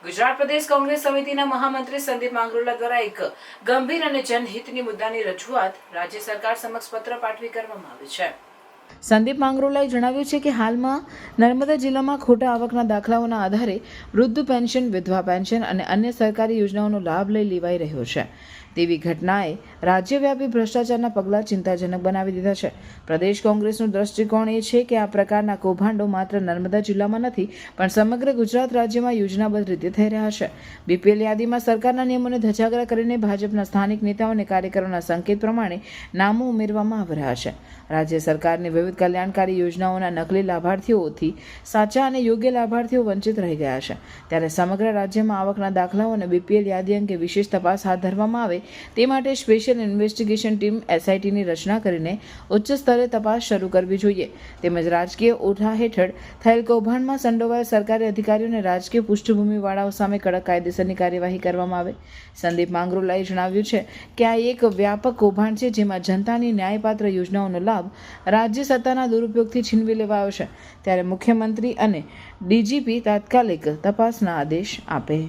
ગુજરાત પ્રદેશ કોંગ્રેસ સમિતિના મહામંત્રી સંદીપ માંગરોલા દ્વારા એક ગંભીર અને જનહિતની મુદ્દાની રજૂઆત રાજ્ય સરકાર સમક્ષ પત્ર પાઠવી કરવામાં આવી છે. સંદીપ માંગરોલાએ જણાવ્યું છે કે હાલમાં નર્મદા જિલ્લામાં ખોટા આવકના દાખલાઓના આધારે વૃદ્ધ પેન્શન, વિધવા પેન્શન અને અન્ય સરકારી યોજનાઓનો લાભ લઈ લેવાઈ રહ્યો છે. તેવી ઘટનાએ રાજ્યવ્યાપી ભ્રષ્ટાચારના પગલાં ચિંતાજનક બનાવી દીધા છે. પ્રદેશ કોંગ્રેસનું દ્રષ્ટિકોણ એ છે કે આ પ્રકારના કૌભાંડો માત્ર નર્મદા જિલ્લામાં નથી પણ સમગ્ર ગુજરાત રાજ્યમાં યોજનાબદ્ધ રીતે થઈ રહ્યા છે. બીપીએલ યાદીમાં સરકારના નિયમોને ધજાગરા કરીને ભાજપના સ્થાનિક નેતાઓ અને કાર્યકરોના સંકેત પ્રમાણે નામો ઉમેરવામાં આવી રહ્યા છે. રાજ્ય સરકારની વિવિધ કલ્યાણકારી યોજનાઓના નકલી લાભાર્થીઓથી સાચા અને યોગ્ય લાભાર્થીઓ વંચિત રહી ગયા છે. ત્યારે સમગ્ર રાજ્યમાં આવકના દાખલાઓ અને બીપીએલ યાદી અંગે વિશેષ તપાસ હાથ ધરવામાં આવે તે માટે સ્પેશિયલ ઇન્વેસ્ટિગેશન ટીમ SITની રચના કરીને ઉચ્ચ સ્તરે તપાસ શરૂ કરવી જોઈએ. તેમજ રાજકીય ઓઠા હેઠળ થયેલ કૌભાંડમાં સંડોવાયેલ સરકારી અધિકારીઓ અને રાજકીય પૃષ્ઠભૂમિવાળાઓ સામે કડક કાયદેસરની કાર્યવાહી કરવામાં આવે. સંદીપ માંગરોલાએ જણાવ્યું છે કે આ એક વ્યાપક કૌભાંડ છે જેમાં જનતાની ન્યાયપાત્ર યોજનાઓનો લાભ રાજ્ય સત્તાના દુરુપયોગથી છીનવી લેવાયો છે. ત્યારે મુખ્યમંત્રી અને DGP તાત્કાલિક તપાસના આદેશ આપે.